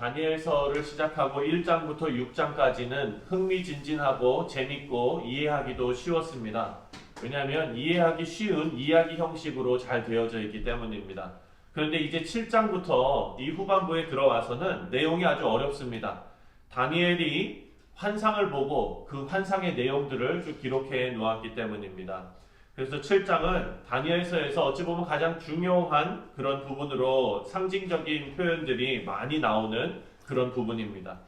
다니엘서를 시작하고 1장부터 6장까지는 흥미진진하고 재밌고 이해하기도 쉬웠습니다. 왜냐하면 이해하기 쉬운 이야기 형식으로 잘 되어져 있기 때문입니다. 그런데 이제 7장부터 이 후반부에 들어와서는 내용이 아주 어렵습니다. 다니엘이 환상을 보고 그 환상의 내용들을 쭉 기록해 놓았기 때문입니다. 그래서 7장은 다니엘서에서 어찌 보면 가장 중요한 그런 부분으로 상징적인 표현들이 많이 나오는 그런 부분입니다.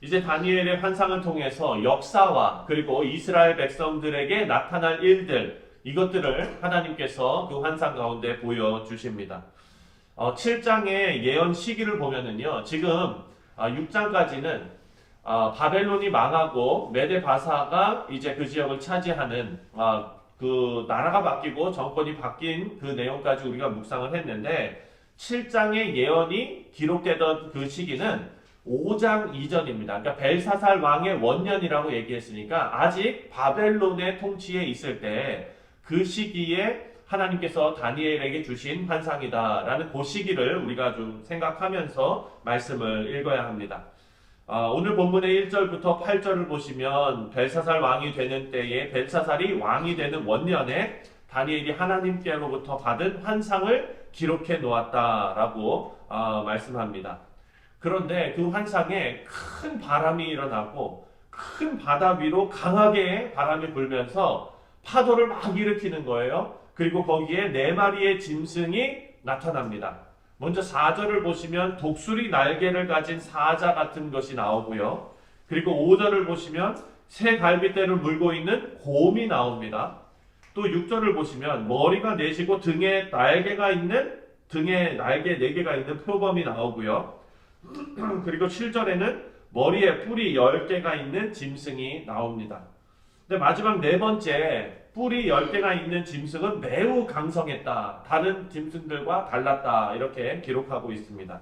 이제 다니엘의 환상을 통해서 역사와 그리고 이스라엘 백성들에게 나타날 일들, 이것들을 하나님께서 그 환상 가운데 보여주십니다. 7장의 예언 시기를 보면은요, 지금 6장까지는 바벨론이 망하고 메데 바사가 이제 그 지역을 차지하는 그 나라가 바뀌고 정권이 바뀐 그 내용까지 우리가 묵상을 했는데 7장의 예언이 기록되던 그 시기는 5장 이전입니다. 그러니까 벨사살 왕의 원년이라고 얘기했으니까 아직 바벨론의 통치에 있을 때 그 시기에 하나님께서 다니엘에게 주신 환상이다라는 그 시기를 우리가 좀 생각하면서 말씀을 읽어야 합니다. 오늘 본문의 1절부터 8절을 보시면 벨사살 왕이 되는 때에 벨사살이 왕이 되는 원년에 다니엘이 하나님께로부터 받은 환상을 기록해 놓았다라고 말씀합니다. 그런데 그 환상에 큰 바람이 일어나고 큰 바다 위로 강하게 바람이 불면서 파도를 막 일으키는 거예요. 그리고 거기에 4마리의 짐승이 나타납니다. 먼저 4절을 보시면 독수리 날개를 가진 사자 같은 것이 나오고요. 그리고 5절을 보시면 새 갈빗대를 물고 있는 곰이 나옵니다. 또 6절을 보시면 머리가 내시고 등에 날개 4개가 있는 표범이 나오고요. 그리고 7절에는 머리에 뿔이 10개가 있는 짐승이 나옵니다. 근데 마지막 4번째 뿔이 10개가 있는 짐승은 매우 강성했다. 다른 짐승들과 달랐다. 이렇게 기록하고 있습니다.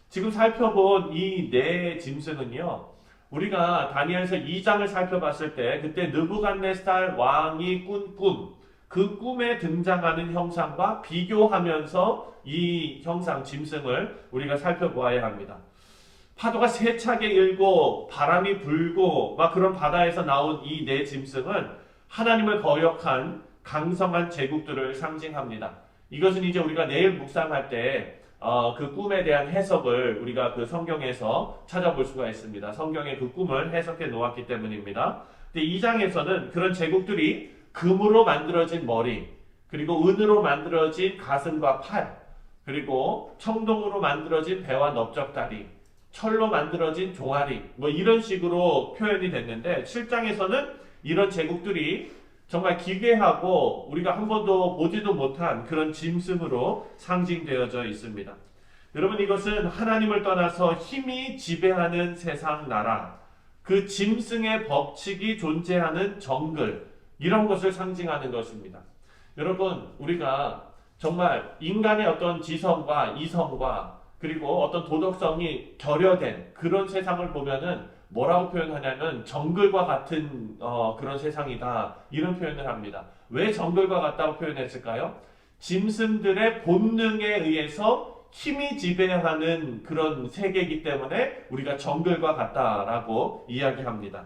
지금 살펴본 이 4 짐승은요. 우리가 다니엘서 2장을 살펴봤을 때 그때 느부갓네살 왕이 꾼 꿈, 그 꿈에 등장하는 형상과 비교하면서 이 형상 짐승을 우리가 살펴보아야 합니다. 파도가 세차게 일고 바람이 불고 막 그런 바다에서 나온 이 4 짐승은 하나님을 거역한 강성한 제국들을 상징합니다. 이것은 이제 우리가 내일 묵상할 때 그 꿈에 대한 해석을 우리가 그 성경에서 찾아볼 수가 있습니다. 성경의 그 꿈을 해석해 놓았기 때문입니다. 근데 2장에서는 그런 제국들이 금으로 만들어진 머리, 그리고 은으로 만들어진 가슴과 팔, 그리고 청동으로 만들어진 배와 넓적다리, 철로 만들어진 종아리, 뭐 이런 식으로 표현이 됐는데 7장에서는 이런 제국들이 정말 기괴하고 우리가 한 번도 보지도 못한 그런 짐승으로 상징되어져 있습니다. 여러분, 이것은 하나님을 떠나서 힘이 지배하는 세상 나라, 그 짐승의 법칙이 존재하는 정글, 이런 것을 상징하는 것입니다. 여러분, 우리가 정말 인간의 어떤 지성과 이성과 그리고 어떤 도덕성이 결여된 그런 세상을 보면은 뭐라고 표현하냐면 정글과 같은 그런 세상이다, 이런 표현을 합니다. 왜 정글과 같다고 표현했을까요? 짐승들의 본능에 의해서 힘이 지배하는 그런 세계이기 때문에 우리가 정글과 같다라고 이야기합니다.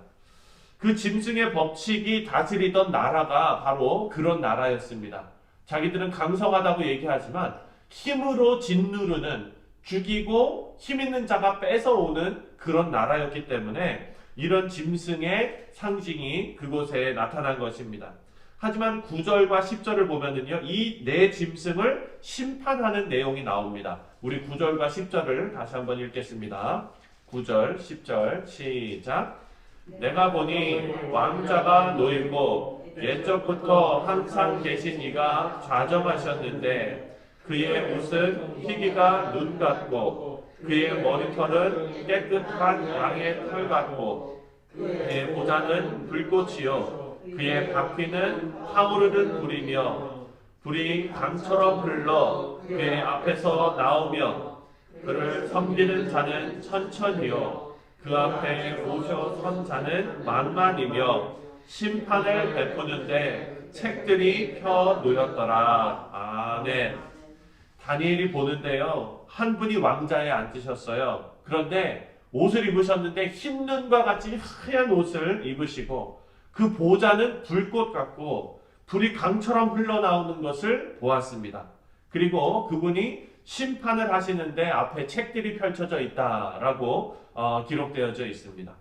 그 짐승의 법칙이 다스리던 나라가 바로 그런 나라였습니다. 자기들은 강성하다고 얘기하지만 힘으로 짓누르는, 죽이고 힘 있는 자가 뺏어오는 그런 나라였기 때문에 이런 짐승의 상징이 그곳에 나타난 것입니다. 하지만 9절과 10절을 보면은요, 이 4 짐승을 심판하는 내용이 나옵니다. 우리 9절과 10절을 다시 한번 읽겠습니다. 9절, 10절 시작. 내가 보니 왕자가 놓이고 옛적부터 항상 계신 이가 좌정하셨는데 그의 옷은 희기가 눈 같고 그의 머리털은 깨끗한 양의 털 같고 그의 보좌는 불꽃이요 그의 바퀴는 타오르는 불이며 불이 강처럼 흘러 그의 앞에서 나오며 그를 섬기는 자는 천천히요 그 앞에 오셔 선 자는 만만이며 심판을 베푸는데 책들이 펴 놓였더라. 아멘. 다니엘이 보는데요, 한 분이 왕자에 앉으셨어요. 그런데 옷을 입으셨는데 흰 눈과 같이 하얀 옷을 입으시고 그 보좌는 불꽃 같고 불이 강처럼 흘러나오는 것을 보았습니다. 그리고 그분이 심판을 하시는데 앞에 책들이 펼쳐져 있다라고 기록되어져 있습니다.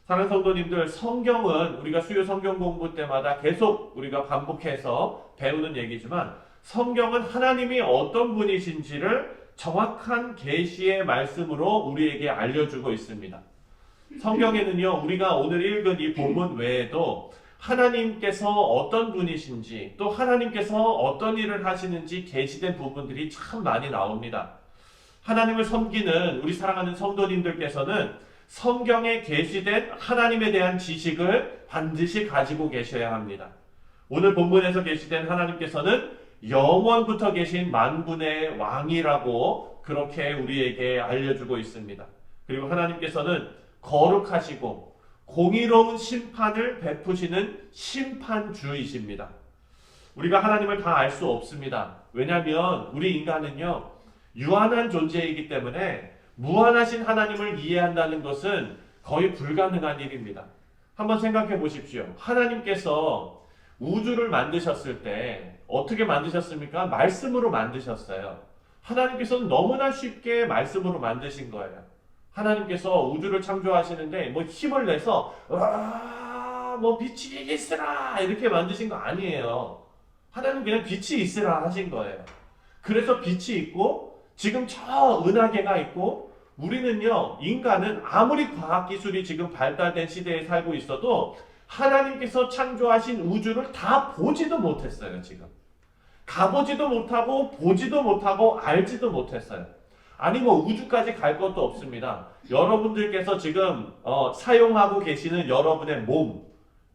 사랑하는 성도님들, 성경은 우리가 수요 성경 공부 때마다 계속 우리가 반복해서 배우는 얘기지만 성경은 하나님이 어떤 분이신지를 정확한 계시의 말씀으로 우리에게 알려주고 있습니다. 성경에는요, 우리가 오늘 읽은 이 본문 외에도 하나님께서 어떤 분이신지 또 하나님께서 어떤 일을 하시는지 계시된 부분들이 참 많이 나옵니다. 하나님을 섬기는 우리 사랑하는 성도님들께서는 성경에 계시된 하나님에 대한 지식을 반드시 가지고 계셔야 합니다. 오늘 본문에서 계시된 하나님께서는 영원부터 계신 만군의 왕이라고 그렇게 우리에게 알려주고 있습니다. 그리고 하나님께서는 거룩하시고 공의로운 심판을 베푸시는 심판주이십니다. 우리가 하나님을 다 알 수 없습니다. 왜냐하면 우리 인간은요, 유한한 존재이기 때문에 무한하신 하나님을 이해한다는 것은 거의 불가능한 일입니다. 한번 생각해 보십시오. 하나님께서 우주를 만드셨을 때 어떻게 만드셨습니까? 말씀으로 만드셨어요. 하나님께서는 너무나 쉽게 말씀으로 만드신 거예요. 하나님께서 우주를 창조하시는데 뭐 힘을 내서 뭐 빛이 있으라 이렇게 만드신 거 아니에요. 하나님 그냥 빛이 있으라 하신 거예요. 그래서 빛이 있고 지금 저 은하계가 있고 우리는요, 인간은 아무리 과학기술이 지금 발달된 시대에 살고 있어도 하나님께서 창조하신 우주를 다 보지도 못했어요. 지금 가보지도 못하고 보지도 못하고 알지도 못했어요. 아니 뭐 우주까지 갈 것도 없습니다. 여러분들께서 지금 사용하고 계시는 여러분의 몸,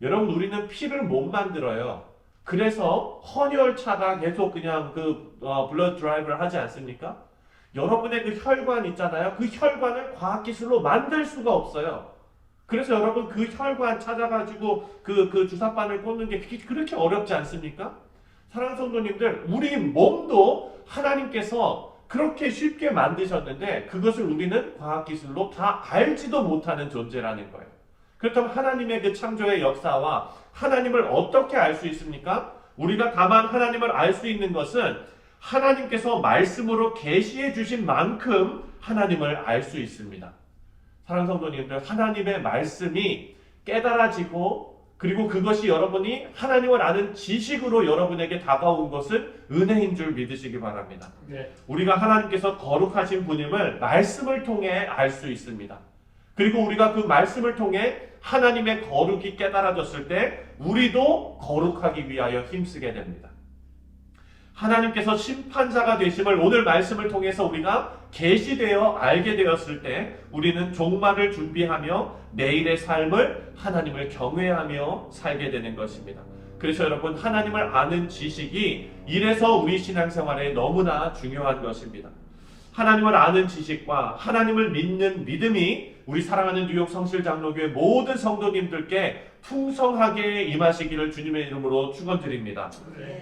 여러분 우리는 피를 못 만들어요. 그래서 헌혈차가 계속 그냥 블러드 드라이브를 하지 않습니까? 여러분의 그 혈관 있잖아요. 그 혈관을 과학기술로 만들 수가 없어요. 그래서 여러분 그 혈관 찾아가지고 그 주사바늘 꽂는 게 그렇게 어렵지 않습니까? 사랑하는 성도님들, 우리 몸도 하나님께서 그렇게 쉽게 만드셨는데 그것을 우리는 과학기술로 다 알지도 못하는 존재라는 거예요. 그렇다면 하나님의 그 창조의 역사와 하나님을 어떻게 알 수 있습니까? 우리가 다만 하나님을 알 수 있는 것은 하나님께서 말씀으로 계시해 주신 만큼 하나님을 알 수 있습니다. 사랑하는 성도님들, 하나님의 말씀이 깨달아지고 그리고 그것이 여러분이 하나님을 아는 지식으로 여러분에게 다가온 것은 은혜인 줄 믿으시기 바랍니다. 네. 우리가 하나님께서 거룩하신 분임을 말씀을 통해 알 수 있습니다. 그리고 우리가 그 말씀을 통해 하나님의 거룩이 깨달아졌을 때 우리도 거룩하기 위하여 힘쓰게 됩니다. 하나님께서 심판자가 되심을 오늘 말씀을 통해서 우리가 계시되어 알게 되었을 때 우리는 종말을 준비하며 내일의 삶을 하나님을 경외하며 살게 되는 것입니다. 그래서 여러분, 하나님을 아는 지식이 이래서 우리 신앙생활에 너무나 중요한 것입니다. 하나님을 아는 지식과 하나님을 믿는 믿음이 우리 사랑하는 뉴욕 성실장로교회 모든 성도님들께 풍성하게 임하시기를 주님의 이름으로 축원드립니다.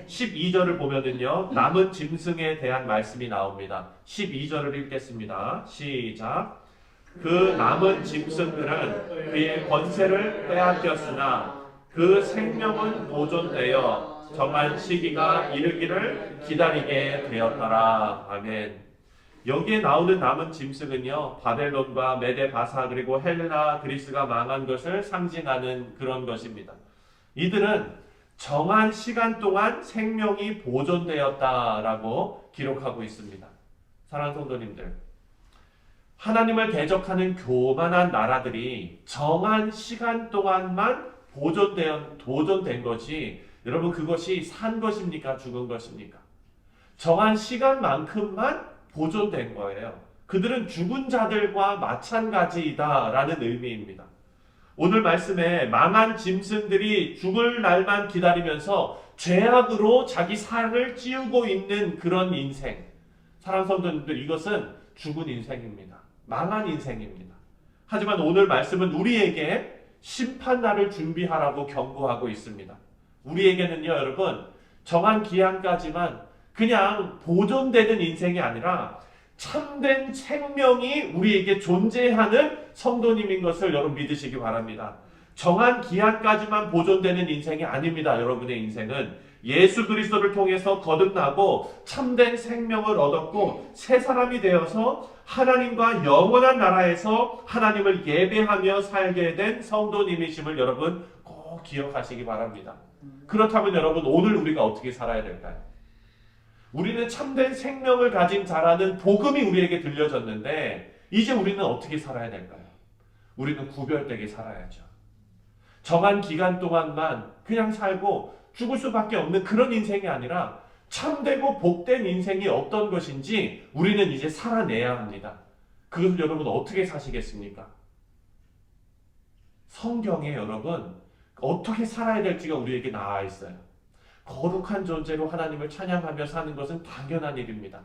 12절을 보면은요, 남은 짐승에 대한 말씀이 나옵니다. 12절을 읽겠습니다. 시작. 그 남은 짐승들은 그의 권세를 빼앗겼으나 그 생명은 보존되어 정한 시기가 이르기를 기다리게 되었더라. 아멘. 여기에 나오는 남은 짐승은요, 바벨론과 메데 바사 그리고 헬라 그리스가 망한 것을 상징하는 그런 것입니다. 이들은 정한 시간 동안 생명이 보존되었다라고 기록하고 있습니다. 사랑하는 성도님들, 하나님을 대적하는 교만한 나라들이 정한 시간 동안만 보존된 것이, 여러분 그것이 산 것입니까? 죽은 것입니까? 정한 시간만큼만 보존된 거예요. 그들은 죽은 자들과 마찬가지이다라는 의미입니다. 오늘 말씀에 망한 짐승들이 죽을 날만 기다리면서 죄악으로 자기 살을 찌우고 있는 그런 인생. 사랑하는 성도님들, 이것은 죽은 인생입니다. 망한 인생입니다. 하지만 오늘 말씀은 우리에게 심판날을 준비하라고 경고하고 있습니다. 우리에게는요, 여러분, 정한 기한까지만 그냥 보존되는 인생이 아니라 참된 생명이 우리에게 존재하는 성도님인 것을 여러분 믿으시기 바랍니다. 정한 기한까지만 보존되는 인생이 아닙니다. 여러분의 인생은 예수 그리스도를 통해서 거듭나고 참된 생명을 얻었고 새 사람이 되어서 하나님과 영원한 나라에서 하나님을 예배하며 살게 된 성도님이심을 여러분 꼭 기억하시기 바랍니다. 그렇다면 여러분 오늘 우리가 어떻게 살아야 될까요? 우리는 참된 생명을 가진 자라는 복음이 우리에게 들려졌는데 이제 우리는 어떻게 살아야 될까요? 우리는 구별되게 살아야죠. 정한 기간 동안만 그냥 살고 죽을 수밖에 없는 그런 인생이 아니라 참되고 복된 인생이 어떤 것인지 우리는 이제 살아내야 합니다. 그것을 여러분 어떻게 사시겠습니까? 성경에 여러분 어떻게 살아야 될지가 우리에게 나와 있어요. 거룩한 존재로 하나님을 찬양하며 사는 것은 당연한 일입니다.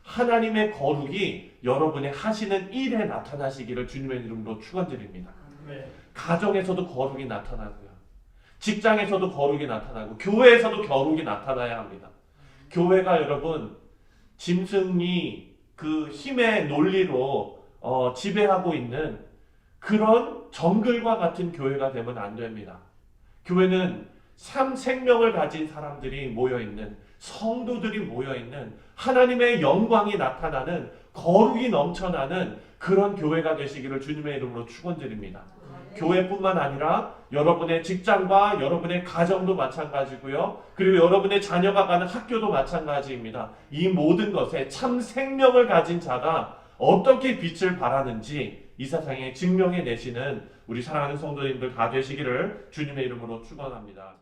하나님의 거룩이 여러분의 하시는 일에 나타나시기를 주님의 이름으로 축원드립니다. 가정에서도 거룩이 나타나고요. 직장에서도 거룩이 나타나고 교회에서도 거룩이 나타나야 합니다. 교회가 여러분 짐승이 그 힘의 논리로 지배하고 있는 그런 정글과 같은 교회가 되면 안 됩니다. 교회는 생명을 가진 사람들이 모여있는 성도들이 모여있는 하나님의 영광이 나타나는 거룩이 넘쳐나는 그런 교회가 되시기를 주님의 이름으로 축원드립니다. 교회뿐만 아니라 여러분의 직장과 여러분의 가정도 마찬가지고요. 그리고 여러분의 자녀가 가는 학교도 마찬가지입니다. 이 모든 것에 참 생명을 가진 자가 어떻게 빛을 발하는지 이 세상에 증명해 내시는 우리 사랑하는 성도님들 다 되시기를 주님의 이름으로 축원합니다.